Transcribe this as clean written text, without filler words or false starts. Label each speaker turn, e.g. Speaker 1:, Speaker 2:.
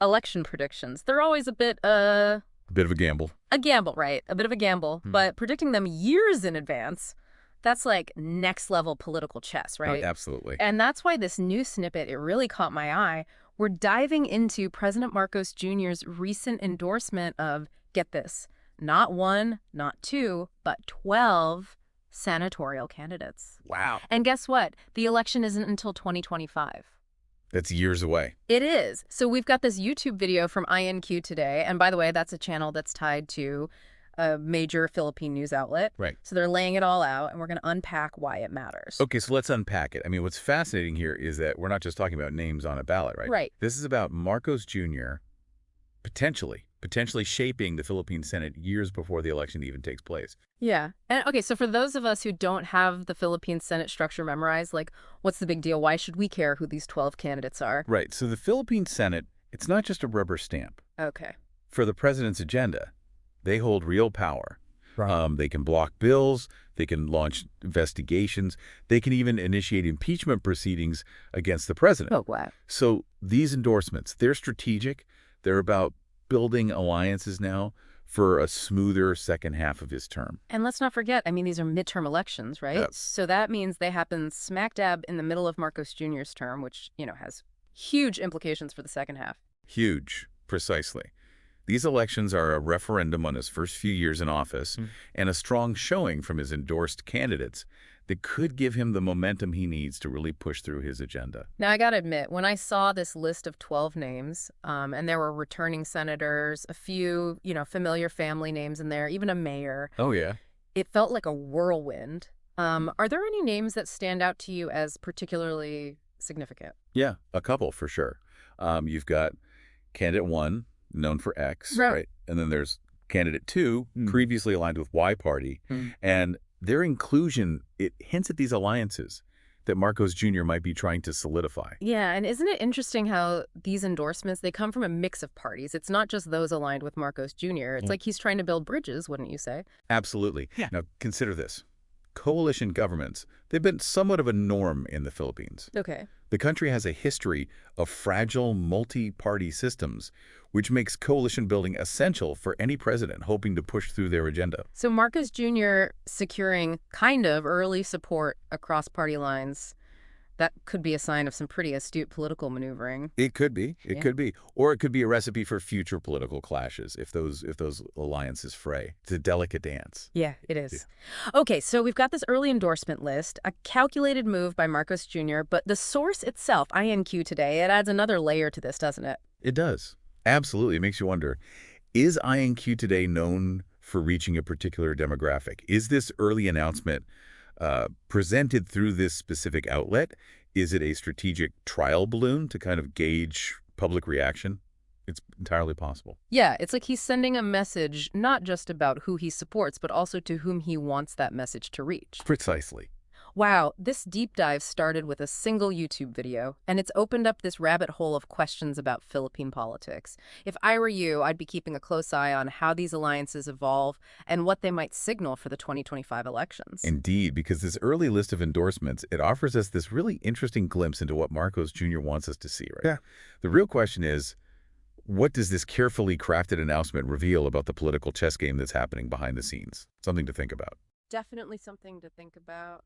Speaker 1: election predictions. They're always
Speaker 2: A bit of a gamble.
Speaker 1: a gamble, right? A bit of a gamble. But predicting them years in advance, that's like next level political chess,
Speaker 2: Oh,
Speaker 1: right?
Speaker 2: absolutely.
Speaker 1: And that's why this new snippet, it really caught my eye. We're diving into President Marcos Jr.'s recent endorsement of, get this, not one, not two, but 12 senatorial candidates.
Speaker 2: Wow.
Speaker 1: And guess what? The election isn't until 2025.
Speaker 2: That's years away.
Speaker 1: It is. So we've got this YouTube video from INQ today. And by the way, that's a channel that's tied to a major Philippine news outlet.
Speaker 2: Right.
Speaker 1: So they're laying it all out, and we're going to unpack why it matters.
Speaker 2: Okay, so let's unpack it. I mean, what's fascinating here is that we're not just talking about names on a ballot, right?
Speaker 1: Right.
Speaker 2: This is about Marcos Jr. potentially shaping the Philippine Senate years before the election even takes place.
Speaker 1: Yeah. And okay, so for those of us who don't have the Philippine Senate structure memorized, like, what's the big deal? Why should we care who these 12 candidates are?
Speaker 2: Right. So the Philippine Senate, it's not just a rubber stamp.
Speaker 1: Okay.
Speaker 2: For the president's agenda, they hold real power.
Speaker 3: Right.
Speaker 2: They can block bills, they can launch investigations, they can even initiate impeachment proceedings against the president.
Speaker 1: Oh, wow.
Speaker 2: So these endorsements, they're strategic. They're about building alliances now for a smoother second half of his term.
Speaker 1: And let's not forget, I mean, these are midterm elections, right?
Speaker 2: Yeah.
Speaker 1: So that means they happen smack dab in the middle of Marcos Jr.'s term, which, has huge implications for the second half.
Speaker 2: Huge, precisely. These elections are a referendum on his first few years in office and a strong showing from his endorsed candidates that could give him the momentum he needs to really push through his agenda.
Speaker 1: Now, I got to admit, when I saw this list of 12 names, and there were returning senators, a few, familiar family names in there, even a mayor,
Speaker 2: Oh, yeah.
Speaker 1: it felt like a whirlwind. Are there any names that stand out to you as particularly significant?
Speaker 2: Yeah, a couple for sure. You've got candidate 1, known for X,
Speaker 1: Right.
Speaker 2: right? And then there's candidate 2, previously aligned with Y party. And their inclusion, it hints at these alliances that Marcos Jr. might be trying to solidify.
Speaker 1: Yeah, and isn't it interesting how these endorsements, they come from a mix of parties. It's not just those aligned with Marcos Jr. It's like he's trying to build bridges, wouldn't you say?
Speaker 2: Absolutely. Yeah. Now, consider this. Coalition governments, they've been somewhat of a norm in the Philippines.
Speaker 1: Okay.
Speaker 2: The country has a history of fragile multi-party systems, which makes coalition building essential for any president hoping to push through their agenda.
Speaker 1: So Marcos Jr. securing kind of early support across party lines, that could be a sign of some pretty astute political maneuvering.
Speaker 2: It could be. It
Speaker 1: Yeah.
Speaker 2: could be. Or it could be a recipe for future political clashes if those alliances fray. It's a delicate dance.
Speaker 1: Yeah, it is. Okay, so we've got this early endorsement list, a calculated move by Marcos Jr., but the source itself, INQ today, it adds another layer to this, doesn't it?
Speaker 2: It does. Absolutely. It makes you wonder, is INQ today known for reaching a particular demographic? Is this early announcement presented through this specific outlet? Is it a strategic trial balloon to kind of gauge public reaction? It's entirely possible.
Speaker 1: Yeah, it's like he's sending a message not just about who he supports, but also to whom he wants that message to reach.
Speaker 2: Precisely.
Speaker 1: Wow, this deep dive started with a single YouTube video, and it's opened up this rabbit hole of questions about Philippine politics. If I were you, I'd be keeping a close eye on how these alliances evolve and what they might signal for the 2025 elections.
Speaker 2: Indeed, because this early list of endorsements, it offers us this really interesting glimpse into what Marcos Jr. wants us to see, right?
Speaker 3: Yeah.
Speaker 2: The real question is, what does this carefully crafted announcement reveal about the political chess game that's happening behind the scenes? Something to think about.
Speaker 1: Definitely something to think about.